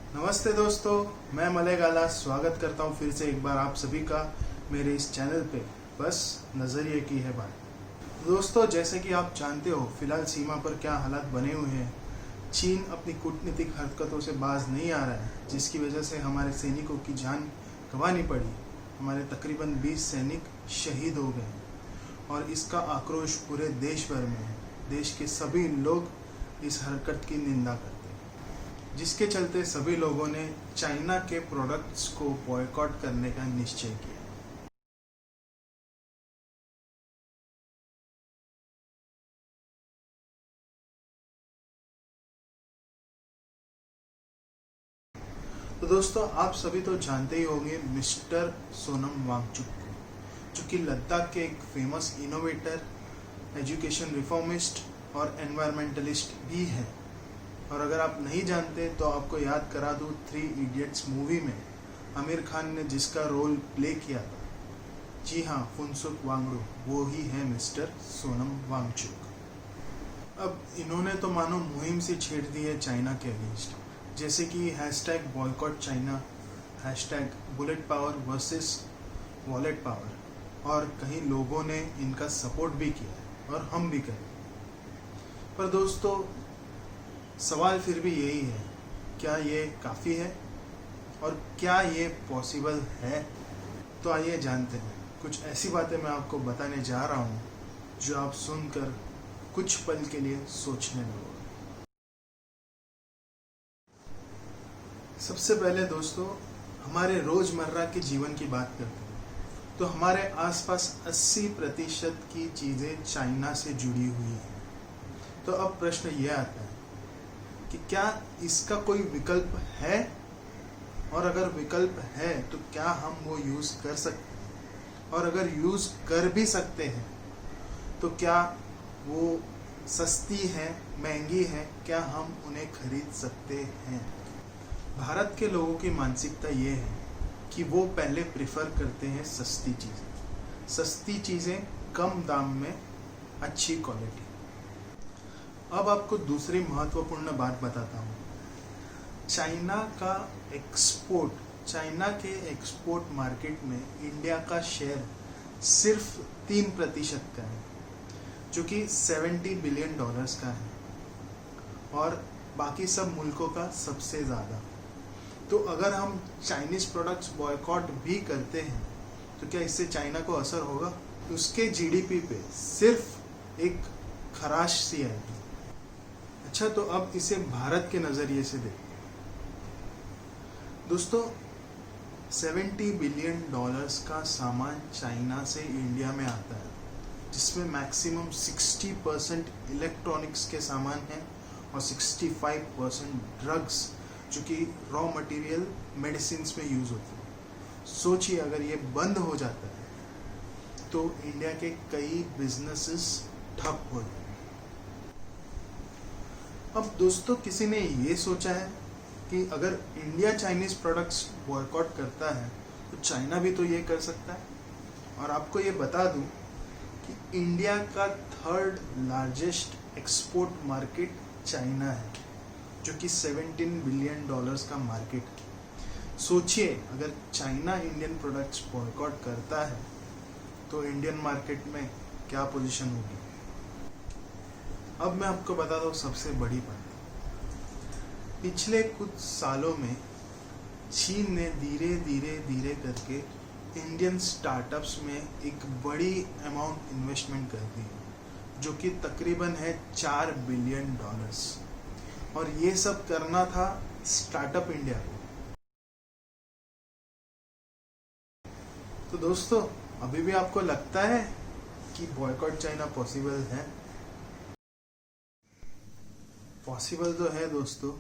नमस्ते दोस्तों, मैं मलय गाला स्वागत करता हूं फिर से एक बार आप सभी का मेरे इस चैनल पे। बस नज़रिए की है बात। दोस्तों, जैसे कि आप जानते हो, फिलहाल सीमा पर क्या हालात बने हुए हैं। चीन अपनी कूटनीतिक हरकतों से बाज नहीं आ रहा है, जिसकी वजह से हमारे सैनिकों की जान गंवानी पड़ी। हमारे तकरीबन 20 सैनिक शहीद हो गए और इसका आक्रोश पूरे देश भर में है। देश के सभी लोग इस हरकत की निंदा करते हैं, जिसके चलते सभी लोगों ने चाइना के प्रोडक्ट्स को बॉयकॉट करने का निश्चय किया। तो दोस्तों, आप सभी तो जानते ही होंगे मिस्टर सोनम वांगचुक को, जो कि लद्दाख के एक फेमस इनोवेटर, एजुकेशन रिफॉर्मिस्ट और एनवायरमेंटलिस्ट भी है। और अगर आप नहीं जानते तो आपको याद करा दूँ, 3 इडियट्स मूवी में आमिर खान ने जिसका रोल प्ले किया था, जी हाँ, फुनसुक वांगडू, वो ही है मिस्टर सोनम वांगचुक। अब इन्होंने तो मानो मुहिम से छेड़ दी है चाइना के अगेंस्ट, जैसे कि hashtag boycott China, hashtag bullet power versus wallet power, और कई लोगों ने इनका सपोर्ट भी किया है और हम भी करें। पर दोस्तों, सवाल फिर भी यही है, क्या ये काफ़ी है और क्या ये पॉसिबल है? तो आइए जानते हैं। कुछ ऐसी बातें मैं आपको बताने जा रहा हूँ जो आप सुनकर कुछ पल के लिए सोचने लगोगे। सबसे पहले दोस्तों, हमारे रोज़मर्रा के जीवन की बात करते हैं तो हमारे आसपास 80% की चीज़ें चाइना से जुड़ी हुई हैं। तो अब प्रश्न यह आता है कि क्या इसका कोई विकल्प है, और अगर विकल्प है तो क्या हम वो यूज़ कर सकते हैं, और अगर यूज़ कर भी सकते हैं तो क्या वो सस्ती है, महंगी है, क्या हम उन्हें खरीद सकते हैं? भारत के लोगों की मानसिकता ये है कि वो पहले प्रिफर करते हैं सस्ती चीज़ें कम दाम में, अच्छी क्वालिटी। अब आपको दूसरी महत्वपूर्ण बात बताता हूँ। चाइना के एक्सपोर्ट मार्केट में इंडिया का शेयर सिर्फ 3% का है, जो कि $70 बिलियन का है, और बाकी सब मुल्कों का सबसे ज़्यादा। तो अगर हम चाइनीज़ प्रोडक्ट्स बॉयकॉट भी करते हैं तो क्या इससे चाइना को असर होगा? उसके जीडीपी पे सिर्फ एक खराश सी आएगी। अच्छा, तो अब इसे भारत के नज़रिए से देखते हैं। दोस्तों, $70 बिलियन का सामान चाइना से इंडिया में आता है, जिसमें मैक्सिमम 60% इलेक्ट्रॉनिक्स के सामान हैं और 65% ड्रग्स, जो कि रॉ मटेरियल मेडिसिन्स में यूज़ होती है। सोचिए, अगर ये बंद हो जाता है तो इंडिया के कई बिजनेसेस ठप हो जाएंगे। अब दोस्तों, किसी ने ये सोचा है कि अगर इंडिया चाइनीज़ प्रोडक्ट्स बॉयकॉट करता है तो चाइना भी तो ये कर सकता है। और आपको ये बता दूं कि इंडिया का 3rd largest export market China है, जो कि $17 बिलियन का मार्केट है। सोचिए, अगर चाइना इंडियन प्रोडक्ट्स बॉयकॉट करता है तो इंडियन मार्केट में क्या पोजीशन होगी। अब मैं आपको बताता हूँ सबसे बड़ी बात। पिछले कुछ सालों में चीन ने धीरे करके इंडियन स्टार्टअप्स में एक बड़ी अमाउंट इन्वेस्टमेंट कर दी, जो कि तकरीबन है $4 बिलियन, और ये सब करना था स्टार्टअप इंडिया को। तो दोस्तों, अभी भी आपको लगता है कि बॉयकॉट चाइना पॉसिबल है? पॉसिबल तो है दोस्तों,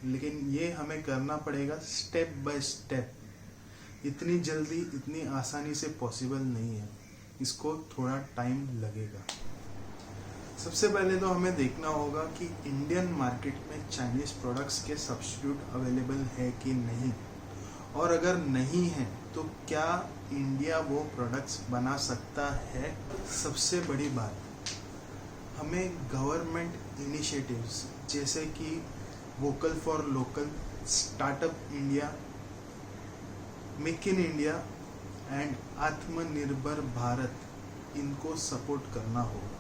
लेकिन ये हमें करना पड़ेगा स्टेप बाय स्टेप। इतनी जल्दी, इतनी आसानी से पॉसिबल नहीं है, इसको थोड़ा टाइम लगेगा। सबसे पहले तो हमें देखना होगा कि इंडियन मार्केट में चाइनीज़ प्रोडक्ट्स के सब्स्टिट्यूट अवेलेबल है कि नहीं, और अगर नहीं है तो क्या इंडिया वो प्रोडक्ट्स बना सकता है। सबसे बड़ी बात, हमें गवर्नमेंट इनिशिएटिव्स जैसे कि vocal for local startup India, make in India and आत्मनिर्भर भारत, इनको सपोर्ट करना होगा।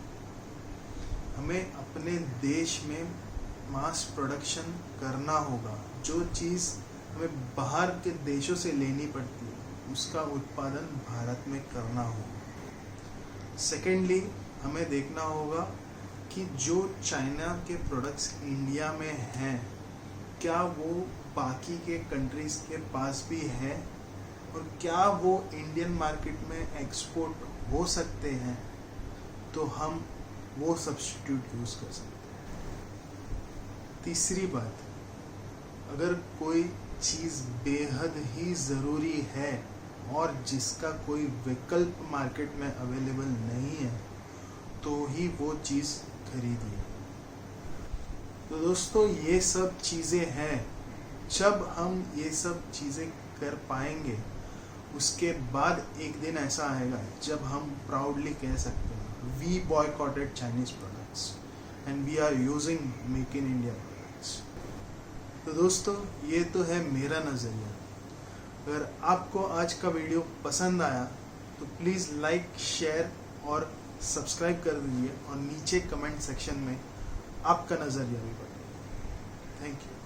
हमें अपने देश में मास प्रोडक्शन करना होगा। जो चीज़ हमें बाहर के देशों से लेनी पड़ती है उसका उत्पादन भारत में करना होगा। सेकेंडली, हमें देखना होगा कि जो चाइना के प्रोडक्ट्स इंडिया में हैं क्या वो बाकी के कंट्रीज के पास भी है और क्या वो इंडियन मार्केट में एक्सपोर्ट हो सकते हैं, तो हम वो सब्स्टिट्यूट यूज़ कर सकते हैं। तीसरी बात, अगर कोई चीज़ बेहद ही ज़रूरी है और जिसका कोई विकल्प मार्केट में अवेलेबल नहीं है तो ही वो चीज़ खरीदिए। तो दोस्तों, ये सब चीज़ें हैं। जब हम ये सब चीज़ें कर पाएंगे उसके बाद एक दिन ऐसा आएगा जब हम प्राउडली कह सकते हैं we boycotted Chinese products and we are using make in India products. तो दोस्तों, ये तो है मेरा नज़रिया। अगर आपको आज का वीडियो पसंद आया तो प्लीज़ लाइक, शेयर और सब्सक्राइब कर दीजिए और नीचे कमेंट सेक्शन में आपका नज़रिया भी बताइए। Thank you.